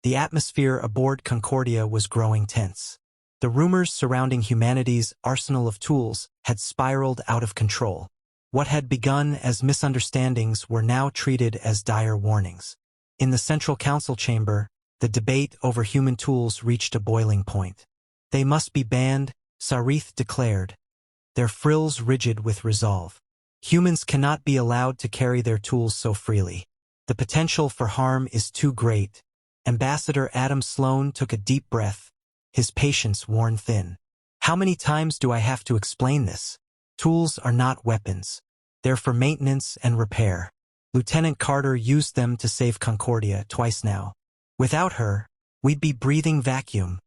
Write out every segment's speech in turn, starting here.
The atmosphere aboard Concordia was growing tense. The rumors surrounding humanity's arsenal of tools had spiraled out of control. What had begun as misunderstandings were now treated as dire warnings. In the Central Council chamber, the debate over human tools reached a boiling point. They must be banned, Sarith declared, their frills rigid with resolve. Humans cannot be allowed to carry their tools so freely. The potential for harm is too great. Ambassador Adam Sloan took a deep breath, his patience worn thin. How many times do I have to explain this? Tools are not weapons. They're for maintenance and repair. Lieutenant Carter used them to save Concordia twice now. Without her, we'd be breathing vacuum.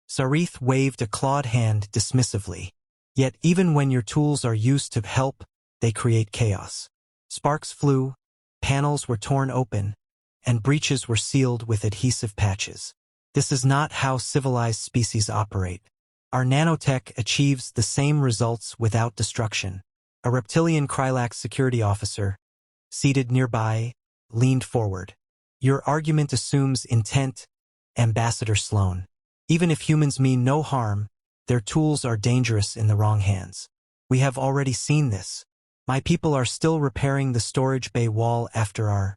Sarith waved a clawed hand dismissively. Yet even when your tools are used to help, they create chaos. Sparks flew, panels were torn open, and breaches were sealed with adhesive patches. This is not how civilized species operate. Our nanotech achieves the same results without destruction. A reptilian Krylax security officer, seated nearby, leaned forward. Your argument assumes intent, Ambassador Sloan. Even if humans mean no harm, their tools are dangerous in the wrong hands. We have already seen this. My people are still repairing the storage bay wall after our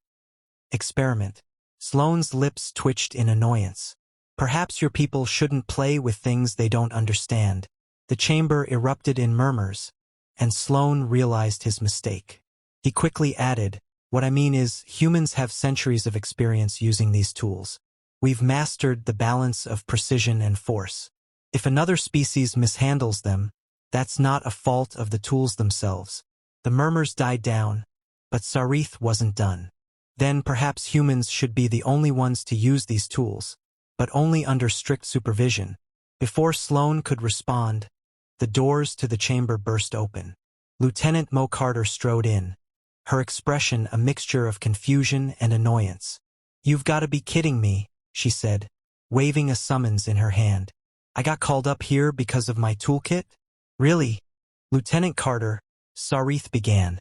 experiment. Sloan's lips twitched in annoyance. Perhaps your people shouldn't play with things they don't understand. The chamber erupted in murmurs, and Sloan realized his mistake. He quickly added, what I mean is, humans have centuries of experience using these tools. We've mastered the balance of precision and force. If another species mishandles them, that's not a fault of the tools themselves. The murmurs died down, but Sarith wasn't done. Then perhaps humans should be the only ones to use these tools, but only under strict supervision. Before Sloan could respond, the doors to the chamber burst open. Lieutenant Mo Carter strode in, her expression a mixture of confusion and annoyance. You've got to be kidding me, she said, waving a summons in her hand. I got called up here because of my toolkit? Really? Lieutenant Carter, Sarith began,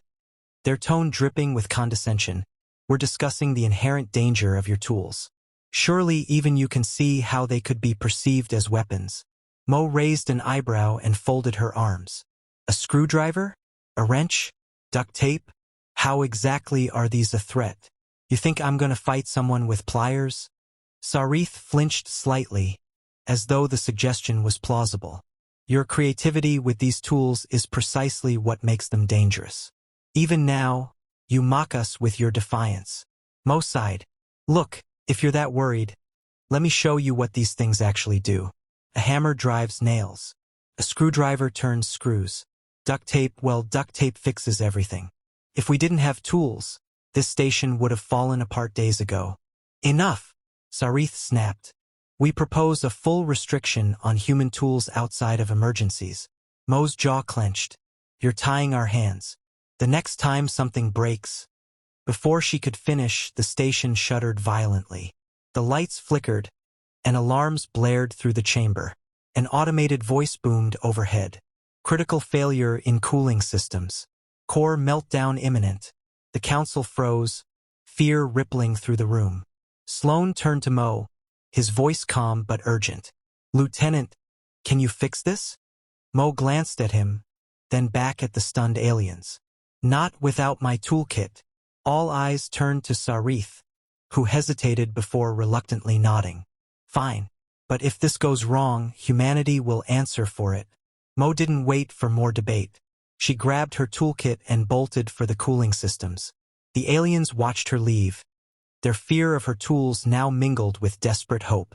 their tone dripping with condescension. We're discussing the inherent danger of your tools. Surely even you can see how they could be perceived as weapons. Mo raised an eyebrow and folded her arms. A screwdriver? A wrench? Duct tape? How exactly are these a threat? You think I'm going to fight someone with pliers? Sarith flinched slightly, as though the suggestion was plausible. Your creativity with these tools is precisely what makes them dangerous. Even now, you mock us with your defiance. Mo sighed. Look, if you're that worried, let me show you what these things actually do. A hammer drives nails. A screwdriver turns screws. Duct tape fixes everything. If we didn't have tools, this station would have fallen apart days ago. Enough, Sarith snapped. We propose a full restriction on human tools outside of emergencies. Mo's jaw clenched. You're tying our hands. The next time something breaks. Before she could finish, the station shuddered violently. The lights flickered, and alarms blared through the chamber. An automated voice boomed overhead. Critical failure in cooling systems. Core meltdown imminent. The council froze, fear rippling through the room. Sloan turned to Mo, his voice calm but urgent. Lieutenant, can you fix this? Mo glanced at him, then back at the stunned aliens. Not without my toolkit. All eyes turned to Sarith, who hesitated before reluctantly nodding. Fine, but if this goes wrong, humanity will answer for it. Mo didn't wait for more debate. She grabbed her toolkit and bolted for the cooling systems. The aliens watched her leave, their fear of her tools now mingled with desperate hope.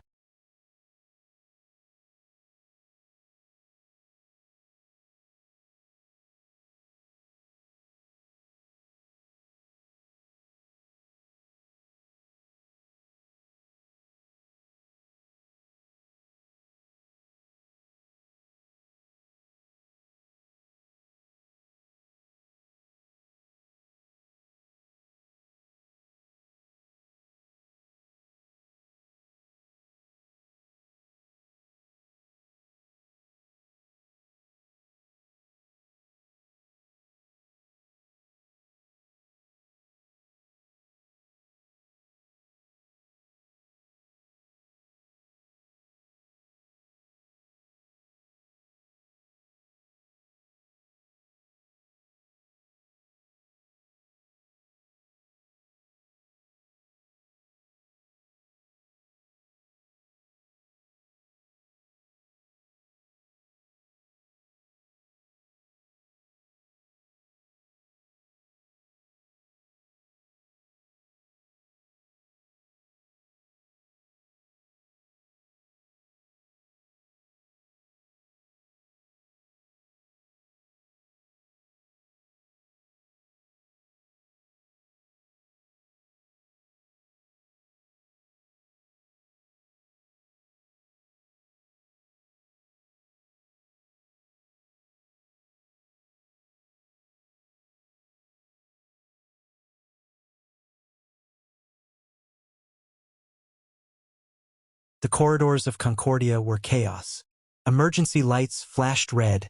The corridors of Concordia were chaos. Emergency lights flashed red,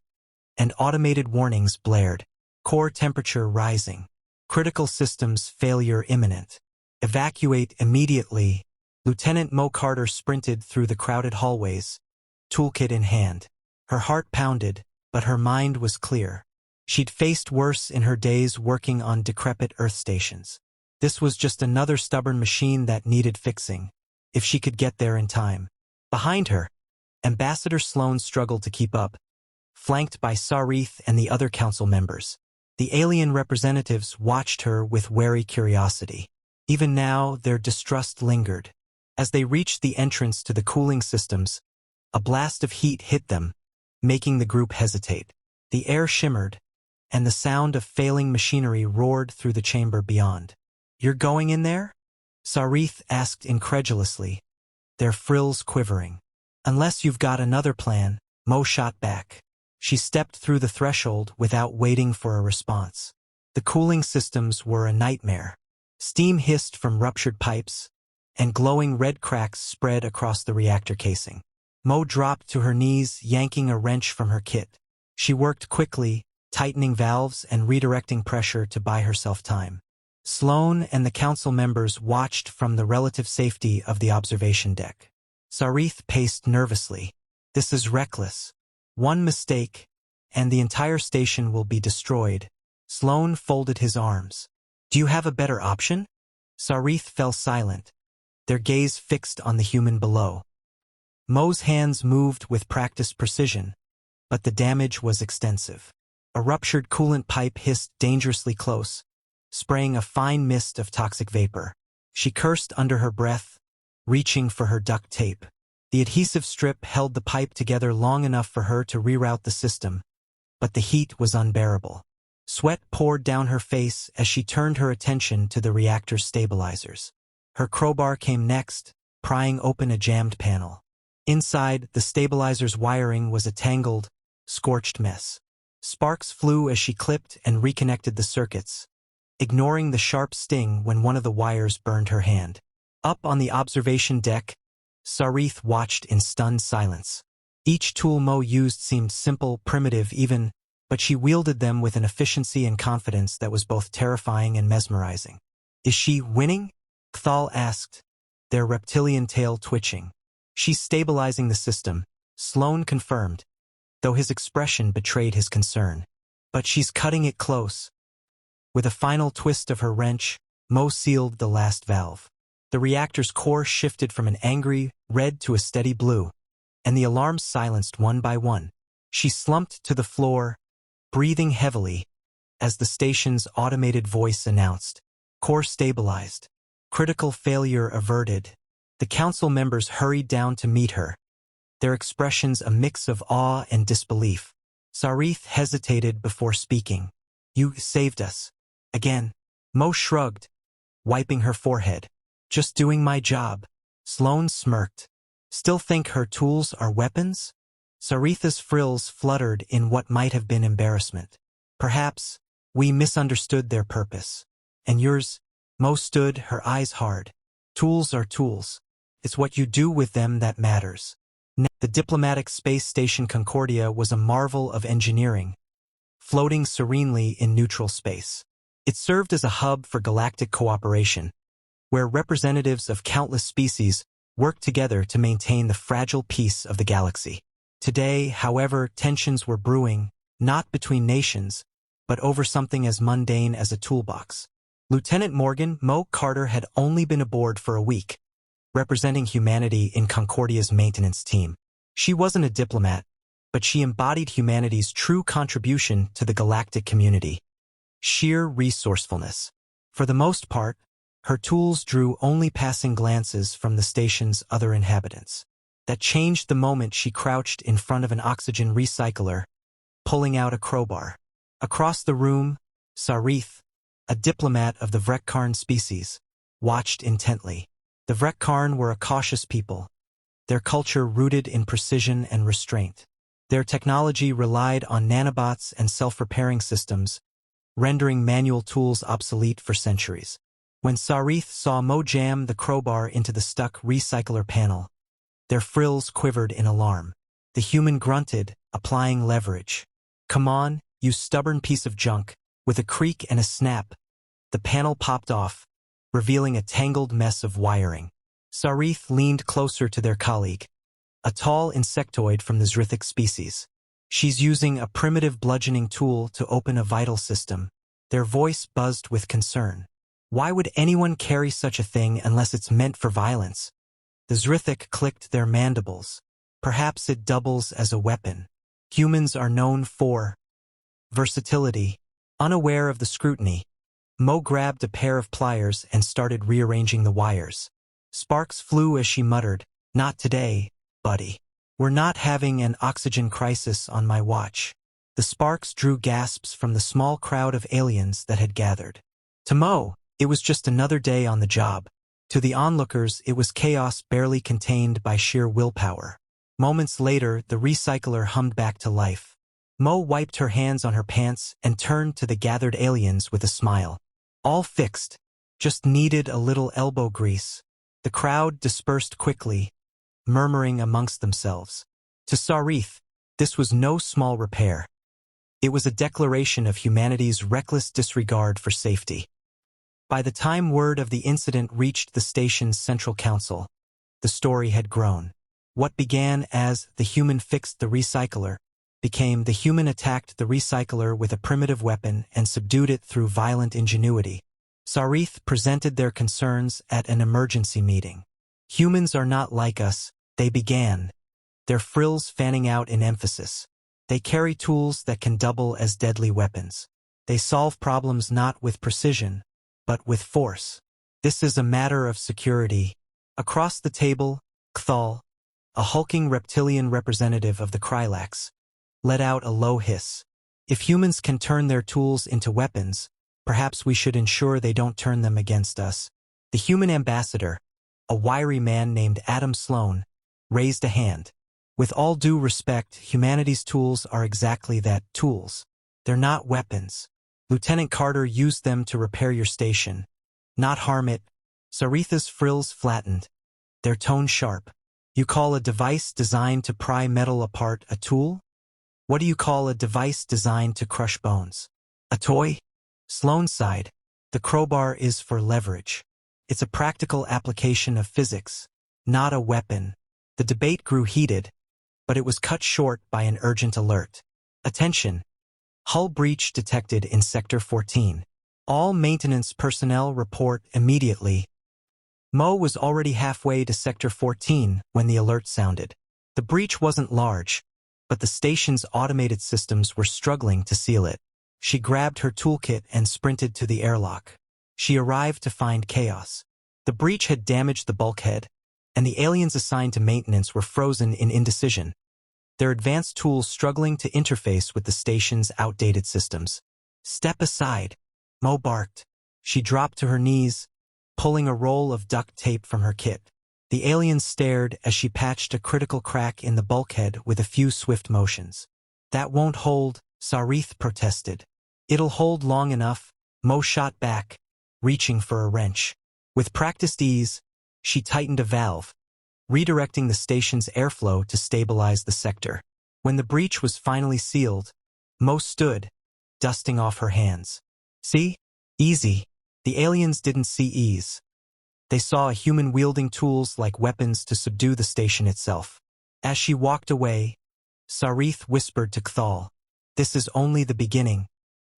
and automated warnings blared. Core temperature rising. Critical systems failure imminent. Evacuate immediately. Lieutenant Mo Carter sprinted through the crowded hallways, toolkit in hand. Her heart pounded, but her mind was clear. She'd faced worse in her days working on decrepit Earth stations. This was just another stubborn machine that needed fixing, if she could get there in time. Behind her, Ambassador Sloan struggled to keep up, flanked by Sarith and the other council members. The alien representatives watched her with wary curiosity. Even now, their distrust lingered. As they reached the entrance to the cooling systems, a blast of heat hit them, making the group hesitate. The air shimmered, and the sound of failing machinery roared through the chamber beyond. "You're going in there?" Sarith asked incredulously, their frills quivering. "Unless you've got another plan," Mo shot back. She stepped through the threshold without waiting for a response. The cooling systems were a nightmare. Steam hissed from ruptured pipes, and glowing red cracks spread across the reactor casing. Mo dropped to her knees, yanking a wrench from her kit. She worked quickly, tightening valves and redirecting pressure to buy herself time. Sloan and the council members watched from the relative safety of the observation deck. Sarith paced nervously. "This is reckless. One mistake, and the entire station will be destroyed." Sloan folded his arms. "Do you have a better option?" Sarith fell silent, their gaze fixed on the human below. Mo's hands moved with practiced precision, but the damage was extensive. A ruptured coolant pipe hissed dangerously close, spraying a fine mist of toxic vapor. She cursed under her breath, reaching for her duct tape. The adhesive strip held the pipe together long enough for her to reroute the system, but the heat was unbearable. Sweat poured down her face as she turned her attention to the reactor's stabilizers. Her crowbar came next, prying open a jammed panel. Inside, the stabilizer's wiring was a tangled, scorched mess. Sparks flew as she clipped and reconnected the circuits, ignoring the sharp sting when one of the wires burned her hand. Up on the observation deck, Sarith watched in stunned silence. Each tool Mo used seemed simple, primitive even, but she wielded them with an efficiency and confidence that was both terrifying and mesmerizing. "Is she winning?" Kthal asked, their reptilian tail twitching. "She's stabilizing the system," Sloan confirmed, though his expression betrayed his concern. "But she's cutting it close." With a final twist of her wrench, Mo sealed the last valve. The reactor's core shifted from an angry red to a steady blue, and the alarms silenced one by one. She slumped to the floor, breathing heavily, as the station's automated voice announced, "Core stabilized. Critical failure averted." The council members hurried down to meet her, their expressions a mix of awe and disbelief. Sarith hesitated before speaking. "You saved us." Again, Mo shrugged, wiping her forehead. "Just doing my job." Sloan smirked. "Still think her tools are weapons?" Saritha's frills fluttered in what might have been embarrassment. "Perhaps we misunderstood their purpose." "And yours?" Mo stood, her eyes hard. "Tools are tools. It's what you do with them that matters." The diplomatic space station Concordia was a marvel of engineering, floating serenely in neutral space. It served as a hub for galactic cooperation, where representatives of countless species worked together to maintain the fragile peace of the galaxy. Today, however, tensions were brewing, not between nations, but over something as mundane as a toolbox. Lieutenant Morgan Mo Carter had only been aboard for a week, representing humanity in Concordia's maintenance team. She wasn't a diplomat, but she embodied humanity's true contribution to the galactic community. Sheer resourcefulness. For the most part, her tools drew only passing glances from the station's other inhabitants. That changed the moment she crouched in front of an oxygen recycler, pulling out a crowbar. Across the room, Sarith, a diplomat of the Vrekkarn species, watched intently. The Vrekkarn were a cautious people, their culture rooted in precision and restraint. Their technology relied on nanobots and self-repairing systems, rendering manual tools obsolete for centuries. When Sarith saw Mo jam the crowbar into the stuck recycler panel, Their frills quivered in alarm. The human grunted, applying leverage. "Come on, you stubborn piece of junk." With a creak and a snap, the panel popped off, revealing a tangled mess of wiring. Sarith leaned closer to their colleague, a tall insectoid from the Zrithic species. "She's using a primitive bludgeoning tool to open a vital system." Their voice buzzed with concern. "Why would anyone carry such a thing unless it's meant for violence?" The Zrithic clicked their mandibles. "Perhaps it doubles as a weapon. Humans are known for versatility." Unaware of the scrutiny, Mo grabbed a pair of pliers and started rearranging the wires. Sparks flew as she muttered, "Not today, buddy. We're not having an oxygen crisis on my watch." The sparks drew gasps from the small crowd of aliens that had gathered. To Mo, it was just another day on the job. To the onlookers, it was chaos barely contained by sheer willpower. Moments later, the recycler hummed back to life. Mo wiped her hands on her pants and turned to the gathered aliens with a smile. "All fixed. Just needed a little elbow grease." The crowd dispersed quickly, murmuring amongst themselves. To Sarith, this was no small repair. It was a declaration of humanity's reckless disregard for safety. By the time word of the incident reached the station's central council, the story had grown. What began as "the human fixed the recycler" became "the human attacked the recycler with a primitive weapon and subdued it through violent ingenuity." Sarith presented their concerns at an emergency meeting. "Humans are not like us," they began, their frills fanning out in emphasis. "They carry tools that can double as deadly weapons. They solve problems not with precision, but with force. This is a matter of security." Across the table, Kthal, a hulking reptilian representative of the Krylax, let out a low hiss. "If humans can turn their tools into weapons, perhaps we should ensure they don't turn them against us." The human ambassador, a wiry man named Adam Sloan, raised a hand. "With all due respect, humanity's tools are exactly that, tools. They're not weapons. Lieutenant Carter used them to repair your station, not harm it." Saritha's frills flattened, their tone sharp. "You call a device designed to pry metal apart a tool? What do you call a device designed to crush bones? A toy?" Sloan sighed. "The crowbar is for leverage. It's a practical application of physics, not a weapon." The debate grew heated, but it was cut short by an urgent alert. "Attention! Hull breach detected in Sector 14. All maintenance personnel report immediately." Mo was already halfway to Sector 14 when the alert sounded. The breach wasn't large, but the station's automated systems were struggling to seal it. She grabbed her toolkit and sprinted to the airlock. She arrived to find chaos. The breach had damaged the bulkhead, and the aliens assigned to maintenance were frozen in indecision, their advanced tools struggling to interface with the station's outdated systems. "Step aside," Mo barked. She dropped to her knees, pulling a roll of duct tape from her kit. The aliens stared as she patched a critical crack in the bulkhead with a few swift motions. "That won't hold," Sarith protested. "It'll hold long enough," Mo shot back, reaching for a wrench. With practiced ease, she tightened a valve, redirecting the station's airflow to stabilize the sector. When the breach was finally sealed, Mo stood, dusting off her hands. "See? Easy." The aliens didn't see ease. They saw a human wielding tools like weapons to subdue the station itself. As she walked away, Sarith whispered to Kthal, "This is only the beginning."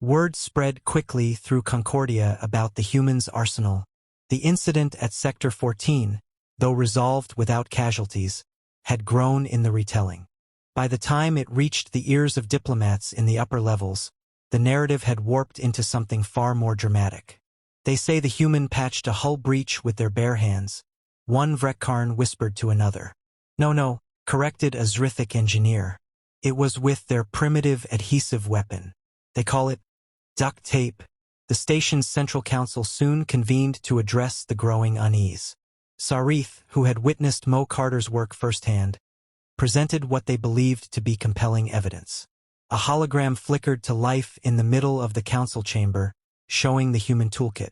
Word spread quickly through Concordia about the humans' arsenal. The incident at Sector 14, though resolved without casualties, had grown in the retelling. By the time it reached the ears of diplomats in the upper levels, the narrative had warped into something far more dramatic. "They say the human patched a hull breach with their bare hands," one Vrekkarn whispered to another. No, corrected a Zrithic engineer. "It was with their primitive adhesive weapon. They call it duct tape." The station's central council soon convened to address the growing unease. Sarith, who had witnessed Mo Carter's work firsthand, presented what they believed to be compelling evidence. A hologram flickered to life in the middle of the council chamber, showing the human toolkit.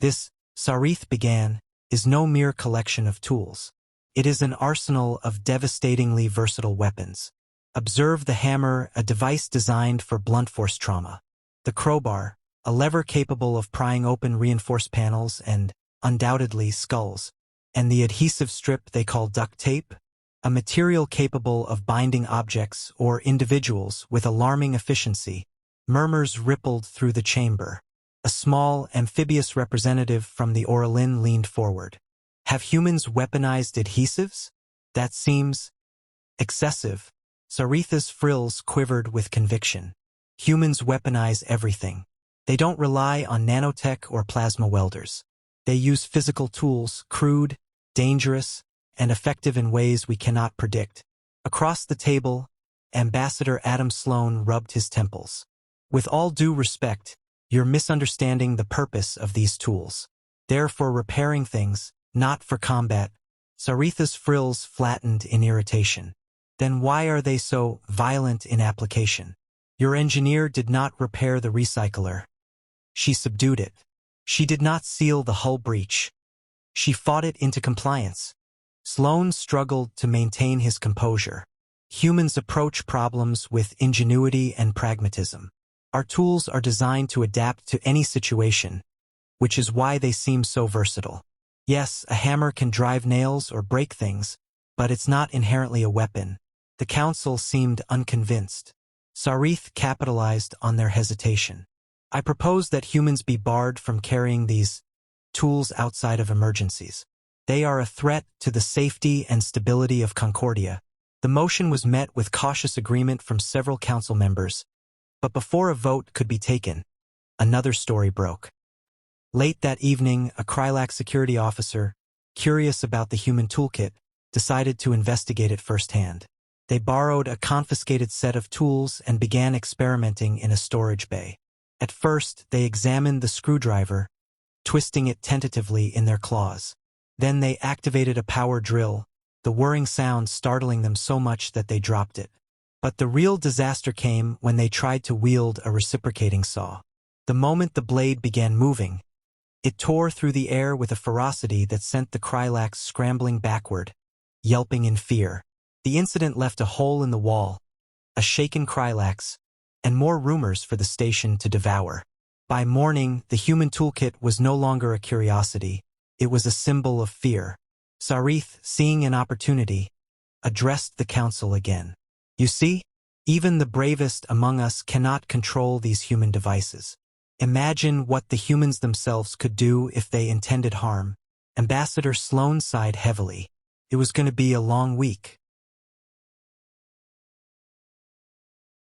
"This," Sarith began, "is no mere collection of tools. It is an arsenal of devastatingly versatile weapons. Observe the hammer, a device designed for blunt force trauma. The crowbar, a lever capable of prying open reinforced panels and, undoubtedly, skulls. And the adhesive strip they call duct tape, a material capable of binding objects or individuals with alarming efficiency. Murmurs rippled through the chamber. A small, amphibious representative from the Orlin leaned forward. Have humans weaponized adhesives? That seems excessive. Saritha's frills quivered with conviction. Humans weaponize everything. They don't rely on nanotech or plasma welders. They use physical tools, crude, dangerous, and effective in ways we cannot predict. Across the table, Ambassador Adam Sloan rubbed his temples. With all due respect, you're misunderstanding the purpose of these tools. They're for repairing things, not for combat. Saritha's frills flattened in irritation. Then why are they so violent in application? Your engineer did not repair the recycler. She subdued it. She did not seal the hull breach. She fought it into compliance. Sloan struggled to maintain his composure. Humans approach problems with ingenuity and pragmatism. Our tools are designed to adapt to any situation, which is why they seem so versatile. Yes, a hammer can drive nails or break things, but it's not inherently a weapon. The council seemed unconvinced. Sarith capitalized on their hesitation. I propose that humans be barred from carrying these tools outside of emergencies. They are a threat to the safety and stability of Concordia. The motion was met with cautious agreement from several council members, but before a vote could be taken, another story broke. Late that evening, a Krylac security officer, curious about the human toolkit, decided to investigate it firsthand. They borrowed a confiscated set of tools and began experimenting in a storage bay. At first, they examined the screwdriver, twisting it tentatively in their claws. Then they activated a power drill, the whirring sound startling them so much that they dropped it. But the real disaster came when they tried to wield a reciprocating saw. The moment the blade began moving, it tore through the air with a ferocity that sent the Krylacs scrambling backward, yelping in fear. The incident left a hole in the wall, a shaken Krylax, and more rumors for the station to devour. By morning, the human toolkit was no longer a curiosity. It was a symbol of fear. Sarith, seeing an opportunity, addressed the council again. You see, even the bravest among us cannot control these human devices. Imagine what the humans themselves could do if they intended harm. Ambassador Sloan sighed heavily. It was going to be a long week.